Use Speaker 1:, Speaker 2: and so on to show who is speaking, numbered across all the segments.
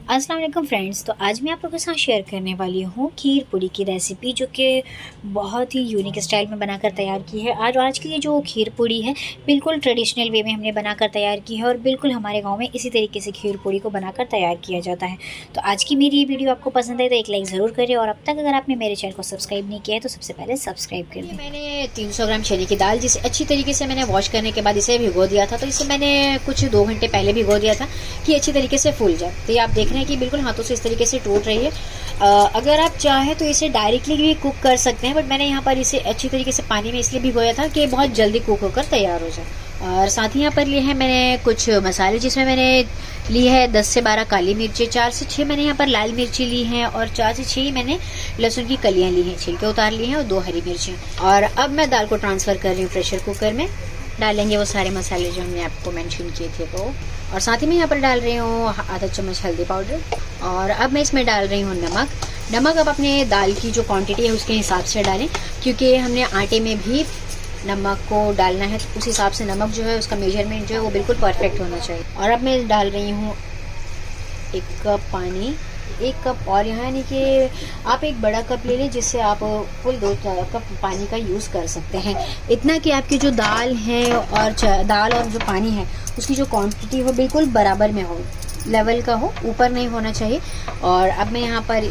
Speaker 1: अस्सलाम वालेकुम फ्रेंड्स। तो आज मैं आप लोगों के साथ शेयर करने वाली हूँ खीर पूड़ी की रेसिपी, जो कि बहुत ही यूनिक स्टाइल में बनाकर तैयार की है। आज की ये जो खीर पूड़ी है बिल्कुल ट्रेडिशनल वे में हमने बनाकर तैयार की है और बिल्कुल हमारे गांव में इसी तरीके से खीर पूड़ी को बनाकर तैयार किया जाता है। तो आज की मेरी ये वीडियो आपको पसंद है तो एक लाइक ज़रूर करें, और अब तक अगर आपने मेरे चैनल को सब्सक्राइब नहीं किया है तो सबसे पहले सब्सक्राइब कर दें। मैंने 300 ग्राम चने की दाल, जिसे अच्छी तरीके से मैंने वॉश करने के बाद इसे भिगो दिया था। तो इसे मैंने कुछ 2 घंटे पहले भिगो दिया था कि अच्छी तरीके से फूल जाए। तो ये आप देख रहे हैं कि बिल्कुल हाथों से इस तरीके से टूट रही है। अगर आप चाहें तो इसे डायरेक्टली भी कुक कर सकते हैं, बट मैंने यहाँ पर इसे अच्छी तरीके से पानी में इसलिए भिगोया था कि बहुत जल्दी कुक होकर तैयार हो जाए। और साथ ही यहाँ पर लिए हैं मैंने कुछ मसाले, जिसमें मैंने ली है 10 से 12 काली मिर्ची, 4 से 6 मैंने यहाँ पर लाल मिर्ची ली हैं, और 4 से 6 मैंने लहसुन की कलियाँ ली हैं, छिलके उतार लिए हैं, और 2 हरी मिर्ची। और अब मैं दाल को ट्रांसफ़र कर रही हूँ प्रेशर कुकर में। डालेंगे वो सारे मसाले जो हमने आपको मेंशन किए थे वो, और साथ ही मैं यहाँ पर डाल रही हूँ आधा चम्मच हल्दी पाउडर, और अब मैं इसमें डाल रही हूँ नमक अब अपने दाल की जो क्वांटिटी है उसके हिसाब से डालें, क्योंकि हमने आटे में भी नमक को डालना है, तो उस हिसाब से नमक जो है उसका मेजरमेंट जो है वो बिल्कुल परफेक्ट होना चाहिए। और अब मैं डाल रही हूँ 1 कप पानी, 1 कप, और यहाँ यानी कि आप एक बड़ा कप ले लें, जिससे आप फुल 2 कप पानी का यूज़ कर सकते हैं। इतना कि आपकी जो दाल है और जो पानी है उसकी जो क्वांटिटी हो बिल्कुल बराबर में हो, लेवल का हो, ऊपर नहीं होना चाहिए। और अब मैं यहाँ पर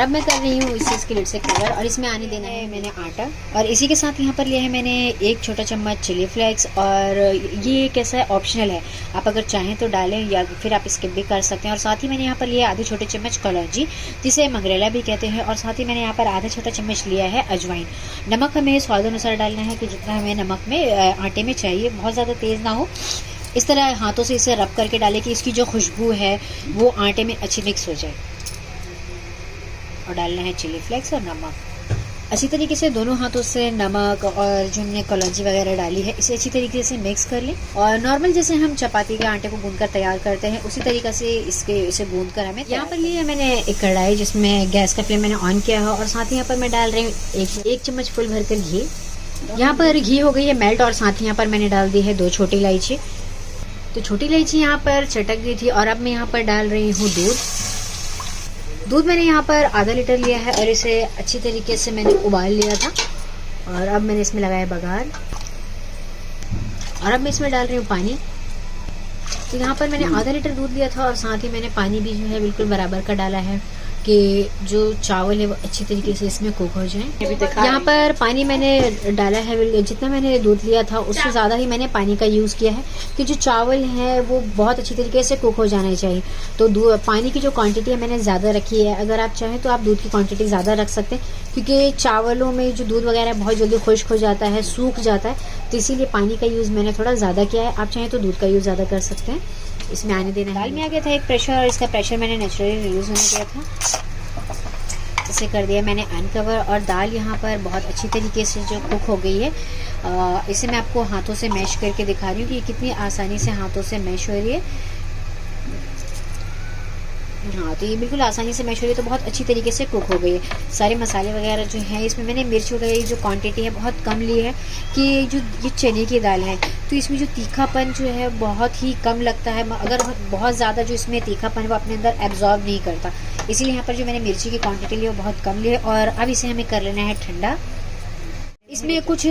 Speaker 1: मैं कर रही हूँ इसके लिड से कवर, और इसमें आने देना है मैंने आटा। और इसी के साथ यहाँ पर लिया है मैंने 1 छोटा चम्मच चिली फ्लेक्स, और ये कैसा है, ऑप्शनल है, आप अगर चाहें तो डालें या फिर आप स्किप भी कर सकते हैं। और साथ ही मैंने यहाँ पर लिया आधे छोटे चम्मच कलौंजी, जिसे मंगरेला भी कहते हैं, और साथ ही मैंने यहाँ पर आधा छोटा चम्मच लिया है अजवाइन। नमक हमें स्वाद अनुसार डालना है कि जितना हमें नमक में आटे में चाहिए, बहुत ज़्यादा तेज़ ना हो। इस तरह हाथों से इसे रब करके डालें कि इसकी जो खुशबू है वो आटे में अच्छी मिक्स हो जाए। और डालना है चिली फ्लेक्स और नमक। अच्छी तरीके से दोनों हाथों से नमक और जो हमने कलौंजी वगैरह डाली है इसे अच्छी तरीके से मिक्स कर लें। और नॉर्मल जैसे हम चपाती के आटे को गूंद कर तैयार करते हैं उसी तरीके से इसे गूंद कर हमें यहाँ पर लिए मैंने एक कढ़ाई, जिसमें गैस का फ्लेम मैंने ऑन किया है, और साथ ही यहाँ पर मैं डाल रही हूँ एक चम्मच फुल भरकर घी। यहाँ पर घी हो गई है मेल्ट, और साथ ही यहाँ पर मैंने डाल दी है 2 छोटी इलायची। तो छोटी इलायची यहाँ पर चटक गई थी। और अब मैं यहाँ पर डाल रही हूँ दूध मैंने यहाँ पर आधा लीटर लिया है, और इसे अच्छी तरीके से मैंने उबाल लिया था। और अब मैंने इसमें लगाया बघार, और अब मैं इसमें डाल रही हूँ पानी। तो यहाँ पर मैंने आधा लीटर दूध लिया था, और साथ ही मैंने पानी भी जो है बिल्कुल बराबर का डाला है कि जो चावल है वो अच्छी तरीके से इसमें कुक हो जाए। यहाँ पर पानी मैंने डाला है, जितना मैंने दूध लिया था उससे ज़्यादा ही मैंने पानी का यूज़ किया है, कि जो चावल है वो बहुत अच्छी तरीके से कुक हो जाने चाहिए। तो पानी की जो क्वांटिटी है मैंने ज़्यादा रखी है। अगर आप चाहें तो आप दूध की क्वांटिटी ज़्यादा रख सकते हैं, क्योंकि चावलों में जो दूध वगैरह बहुत जल्दी खुश्क हो जाता है, सूख जाता है, तो इसीलिए पानी का यूज़ मैंने थोड़ा ज़्यादा किया है। आप चाहें तो दूध का यूज़ ज़्यादा कर सकते हैं। इसमें आने देना, दाल में आ गया था एक प्रेशर, और इसका प्रेशर मैंने नेचुरली रिलीज होने दिया था। इसे कर दिया मैंने अनकवर, और दाल यहाँ पर बहुत अच्छी तरीके से जो कुक हो गई है। इसे मैं आपको हाथों से मैश करके दिखा रही हूँ कि कितनी आसानी से हाथों से मैश हो रही है। हाँ, तो ये बिल्कुल आसानी से मैश हो रही है, तो बहुत अच्छी तरीके से कुक हो गई है। सारे मसाले वगैरह जो हैं, इसमें मैंने मिर्च वगैरह जो क्वांटिटी है बहुत कम ली है, कि ये चने की दाल है तो इसमें जो तीखापन जो है बहुत ही कम लगता है। अगर बहुत ज़्यादा जो इसमें तीखापन है वो अपने अंदर एब्जॉर्ब नहीं करता, इसीलिए यहाँ पर जो मैंने मिर्ची की क्वांटिटी ली है वो बहुत कम ली है। और अब इसे हमें कर लेना है ठंडा। इसमें कुछ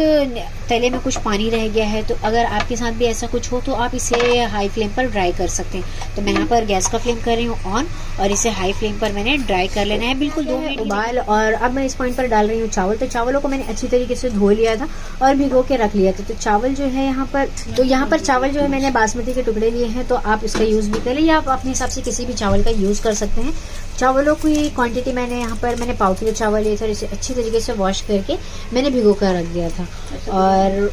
Speaker 1: तले में कुछ पानी रह गया है, तो अगर आपके साथ भी ऐसा कुछ हो तो आप इसे हाई फ्लेम पर ड्राई कर सकते हैं। तो मैं यहाँ पर गैस का फ्लेम कर रही हूँ ऑन, और इसे हाई फ्लेम पर मैंने ड्राई कर लेना है बिल्कुल 2 मिनट उबाल। और अब मैं इस पॉइंट पर डाल रही हूँ चावल। तो चावलों को मैंने अच्छी तरीके से धो लिया था और भिगो के रख लिया था। तो चावल जो है यहाँ पर चावल जो है मैंने बासमती के टुकड़े लिए हैं, तो आप इसका यूज़ भी करें, या आप अपने हिसाब से किसी भी चावल का यूज़ कर सकते हैं। चावलों की क्वांटिटी मैंने पाव किलो चावल लिए थे, और इसे अच्छी तरीके से वॉश करके मैंने भिगो कर रख दिया था। और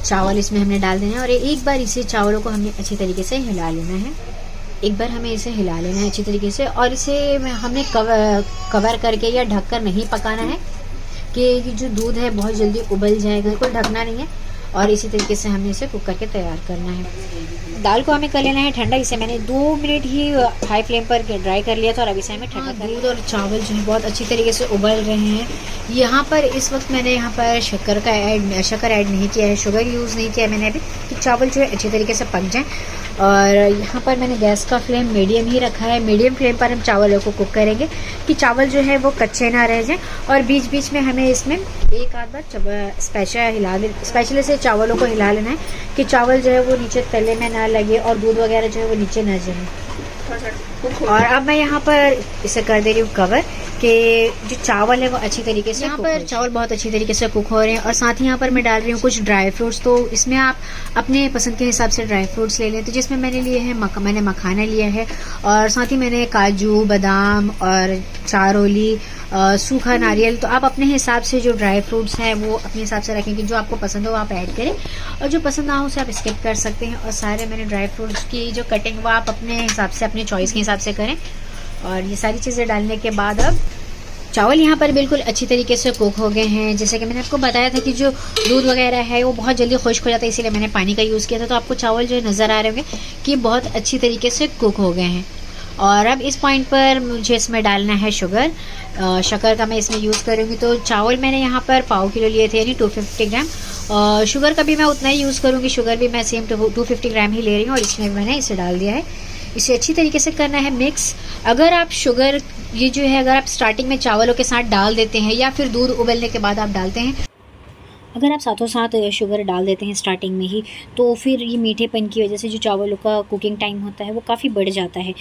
Speaker 1: चावल इसमें हमने डाल देना है, और एक बार इसे चावलों को हमने अच्छी तरीके से हिला लेना है। एक बार हमें इसे हिला लेना है अच्छी तरीके से, और इसे हमने कवर करके या ढक कर नहीं पकाना है, कि जो दूध है बहुत जल्दी उबल जाएगा, बिल्कुल ढकना नहीं है। और इसी तरीके से हमने इसे कुक करके तैयार करना है। दाल को हमें कर लेना है ठंडा। इसे मैंने 2 मिनट ही हाई फ्लेम पर ड्राई कर लिया था, और अभी इसे हमें ठंडा कर। दूध और चावल जो है बहुत अच्छी तरीके से उबल रहे हैं। यहाँ पर इस वक्त मैंने यहाँ पर शक्कर ऐड नहीं किया है, शुगर यूज़ नहीं किया है मैंने अभी, कि चावल जो है अच्छी तरीके से पक जाए। और यहाँ पर मैंने गैस का फ्लेम मीडियम ही रखा है। मीडियम फ्लेम पर हम चावलों को कुक करेंगे कि चावल जो है वो कच्चे ना रह जाएं। और बीच बीच में हमें इसमें एक आध बार स्पैचुले से चावलों को हिला लेना है कि चावल जो है वो नीचे तले में ना लगे और दूध वगैरह जो है वो नीचे ना जमे। और अब मैं यहाँ पर इसे कर दे रही हूँ कवर कि जो चावल है वो अच्छी तरीके से यहाँ पर चावल बहुत अच्छी तरीके से कुक हो रहे हैं। और साथ ही यहाँ पर मैं डाल रही हूँ कुछ ड्राई फ्रूट्स। तो इसमें आप अपने पसंद के हिसाब से ड्राई फ्रूट्स ले लें। तो जिसमें मैंने लिए हैं मैंने मखाना लिया है और साथ ही मैंने काजू, बादाम और चारोली, सूखा नारियल। तो आप अपने हिसाब से जो ड्राई फ्रूट्स हैं वो अपने हिसाब से रखें कि जो आपको पसंद हो वो आप ऐड करें और जो पसंद ना हो उसे आप स्किप कर सकते हैं। और सारे मैंने ड्राई फ्रूट्स की जो कटिंग वो आप अपने हिसाब से, अपने चॉइस के हिसाब से करें। और ये सारी चीज़ें डालने के बाद अब चावल यहाँ पर बिल्कुल अच्छी तरीके से कुक हो गए हैं। जैसे कि मैंने आपको बताया था कि जो दूध वगैरह है वो बहुत जल्दी खुश्क हो जाता है, इसीलिए मैंने पानी का यूज़ किया था। तो आपको चावल जो नज़र आ रहे होंगे कि बहुत अच्छी तरीके से कुक हो गए हैं। और अब इस पॉइंट पर मुझे इसमें डालना है शुगर। शक्कर का मैं इसमें यूज़ करूँगी। तो चावल मैंने यहाँ पर 1.5 किलो लिए थे, यानी 250 ग्राम। शुगर का भी मैं उतना ही यूज़ करूँगी। शुगर भी मैं सेम 250 ग्राम ही ले रही हूँ और इसमें मैंने इसे डाल दिया है। इसे अच्छी तरीके से करना है मिक्स। अगर आप शुगर ये जो है अगर आप स्टार्टिंग में चावलों के साथ डाल देते हैं या फिर दूध उबलने के बाद आप डालते हैं, अगर आप साथों साथ शुगर डाल देते हैं स्टार्टिंग में ही, तो फिर ये मीठेपन की वजह से जो चावलों का कुकिंग टाइम होता है वो काफ़ी बढ़ जाता है।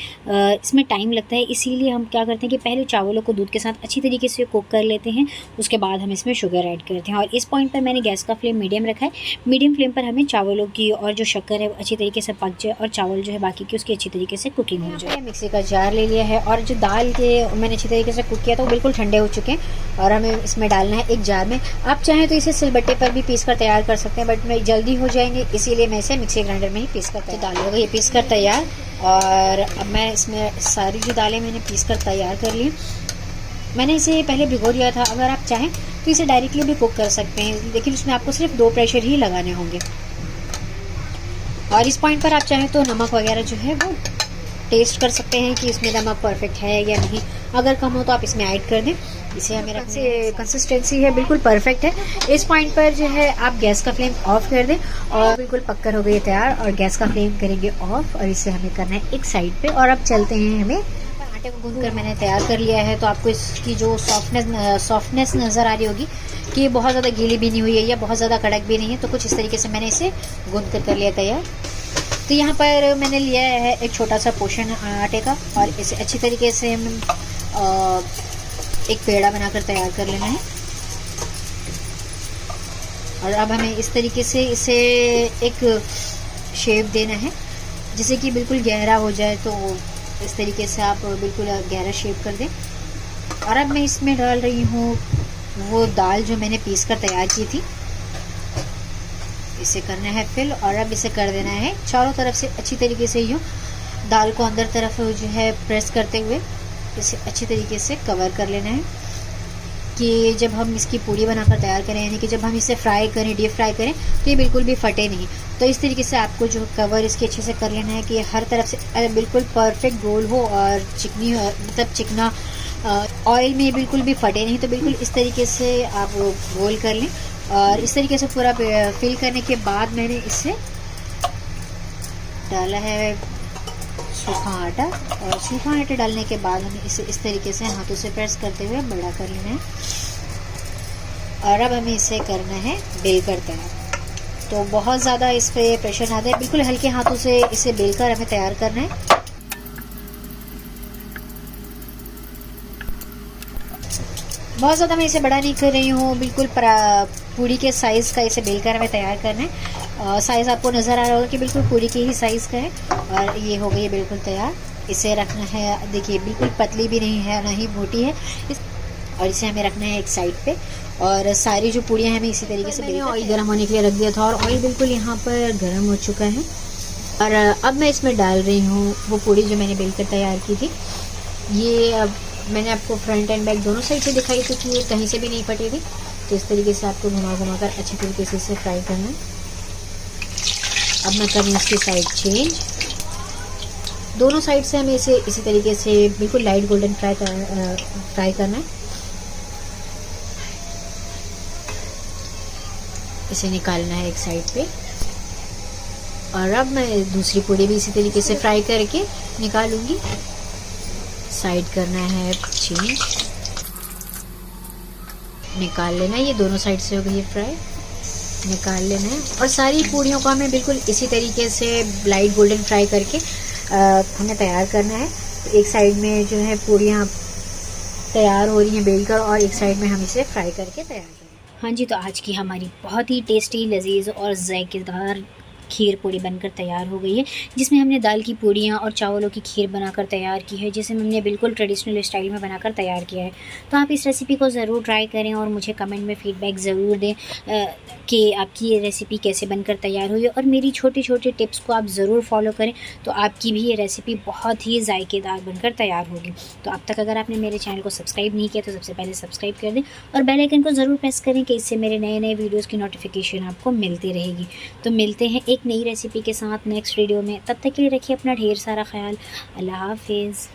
Speaker 1: इसमें टाइम लगता है, इसीलिए हम क्या करते हैं कि पहले चावलों को दूध के साथ अच्छी तरीके से कुक कर लेते हैं, उसके बाद हम इसमें शुगर ऐड करते हैं। और इस पॉइंट पर मैंने गैस का फ्लेम मीडियम रखा है। मीडियम फ्लेम पर हमें चावलों की और जो शक्कर है वो अच्छी तरीके से पक जाए और चावल जो है बाकी की उसकी अच्छी तरीके से कुकिंग हो जाए। मिक्सी का जार ले लिया है और जो दाल के मैंने अच्छी तरीके से कुक किया था वो बिल्कुल ठंडे हो चुके हैं और हमें इसमें डालना है एक जार में। आप चाहें तो इसे सिलबट्टे पर भी पीस कर तैयार कर सकते हैं, बट मैं जल्दी हो जाएंगे इसीलिए मैं इसे मिक्सी ग्राइंडर में ही पीस कर दाल हो गई पीस कर तैयार। और अब मैं इसमें सारी जो दालें मैंने पीस कर तैयार कर ली। मैंने इसे पहले भिगो दिया था। अगर आप चाहें तो इसे डायरेक्टली भी कुक कर सकते हैं, लेकिन उसमें आपको सिर्फ 2 प्रेशर ही लगाने होंगे। और इस पॉइंट पर आप चाहें तो नमक वगैरह जो है वो टेस्ट कर सकते हैं कि इसमें नमक परफेक्ट है या नहीं। अगर कम हो तो आप इसमें ऐड कर दें। इसे हमें रखने कंसिस्टेंसी है बिल्कुल परफेक्ट है। इस पॉइंट पर जो है आप गैस का फ्लेम ऑफ कर दें और बिल्कुल पककर हो गई तैयार। और गैस का फ्लेम करेंगे ऑफ और इसे हमें करना है एक साइड पे। और अब चलते हैं, हमें आटे को गूंद कर मैंने तैयार कर लिया है। तो आपको इसकी जो सॉफ्टनेस नज़र आ रही होगी कि ये बहुत ज़्यादा गीली भी नहीं हुई है या बहुत ज़्यादा कड़क भी नहीं है। तो कुछ इस तरीके से मैंने इसे गूंद कर लिया तैयार। तो यहाँ पर मैंने लिया है एक छोटा सा पोर्शन आटे का और इसे अच्छी तरीके से हम एक पेड़ा बनाकर तैयार कर लेना है। और अब हमें इस तरीके से इसे एक शेप देना है जिससे कि बिल्कुल गहरा हो जाए। तो इस तरीके से आप बिल्कुल गहरा शेप कर दें। और अब मैं इसमें डाल रही हूँ वो दाल जो मैंने पीस कर तैयार की थी। इसे करना है फिल और अब इसे कर देना है चारों तरफ से अच्छी तरीके से यूँ दाल को अंदर तरफ जो है प्रेस करते हुए इसे अच्छी तरीके से कवर कर लेना है कि जब हम इसकी पूड़ी बनाकर तैयार करें, यानी कि जब हम इसे फ्राई करें, डीप फ्राई करें, तो ये बिल्कुल भी फटे नहीं। तो इस तरीके से आपको जो कवर इसके अच्छे से कर लेना है कि हर तरफ से बिल्कुल परफेक्ट गोल हो और चिकनी मतलब चिकना ऑयल में बिल्कुल भी फटे नहीं। तो बिल्कुल इस तरीके से आप गोल कर लें। और इस तरीके से पूरा फिल करने के बाद मैंने इसे डाला है सूखा आटा। और सूखा आटा डालने के बाद हमें इसे इस तरीके से हाथों से प्रेस करते हुए बड़ा कर लेना है। और अब हमें इसे करना है बेल कर तैयार। तो बहुत ज़्यादा इस पर प्रेशर ना दें, बिल्कुल हल्के हाथों से इसे बेल कर हमें तैयार करना है। बहुत ज़्यादा मैं इसे बड़ा नहीं कर रही हूँ, बिल्कुल पूड़ी के साइज़ का इसे बेलकर हमें तैयार करना है। साइज़ आपको नज़र आ रहा होगा कि बिल्कुल पूड़ी के ही साइज़ का है। और ये हो गई बिल्कुल तैयार। इसे रखना है, देखिए बिल्कुल पतली भी नहीं है ना ही मोटी है। और इसे हमें रखना है एक साइड पे। और सारी जो पूड़ियाँ हमें इसी तरीके से मैंने ऑयल गर्म होने के लिए रख दिया था और ऑयल बिल्कुल यहाँ पर गर्म हो चुका है। और अब मैं इसमें डाल रही हूँ वो पूड़ी जो मैंने बेलकर तैयार की थी। ये अब मैंने आपको फ्रंट एंड बैक दोनों साइड से दिखाई थी कि ये कहीं से भी नहीं फटी थी। तो इस तरीके से आपको घुमा घुमा कर अच्छी तरीके से इसे फ्राई करना है। अब मैं कर रही हूँ इसकी साइड चेंज। दोनों साइड से हमें इसे इसी तरीके से बिल्कुल लाइट गोल्डन फ्राई करना है। इसे निकालना है एक साइड पे। और अब मैं दूसरी पूड़ी भी इसी तरीके से फ्राई करके निकालूंगी। साइड करना है चेंज, निकाल लेना है। ये दोनों साइड से हो गई है फ्राई, निकाल लेना है। और सारी पूड़ियों को हमें बिल्कुल इसी तरीके से लाइट गोल्डन फ्राई करके हमें तैयार करना है। तो एक साइड में जो है पूड़ियाँ तैयार हो रही हैं बेलकर, और एक साइड में हम इसे फ्राई करके तैयार करें। हाँ जी, तो आज की हमारी बहुत ही टेस्टी, लजीज और जायकेदार खीर पूड़ी बनकर तैयार हो गई है, जिसमें हमने दाल की पूड़ियाँ और चावलों की खीर बनाकर तैयार की है, जिसे हमने बिल्कुल ट्रेडिशनल स्टाइल में बनाकर तैयार किया है। तो आप इस रेसिपी को ज़रूर ट्राई करें और मुझे कमेंट में फ़ीडबैक ज़रूर दें कि आपकी ये रेसिपी कैसे बनकर तैयार हुई है। और मेरी छोटी छोटी टिप्स को आप ज़रूर फॉलो करें, तो आपकी भी ये रेसिपी बहुत ही जायकेदार बनकर तैयार होगी। तो अब तक अगर आपने मेरे चैनल को सब्सक्राइब नहीं किया तो सबसे पहले सब्सक्राइब कर दें और बेल आइकन को ज़रूर प्रेस करें कि इससे मेरे नए नए वीडियोज़ की नोटिफिकेशन आपको मिलती रहेगी। तो मिलते हैं एक नई रेसिपी के साथ नेक्स्ट वीडियो में। तब तक के लिए रखिए अपना ढेर सारा ख्याल। अल्लाह हाफिज़।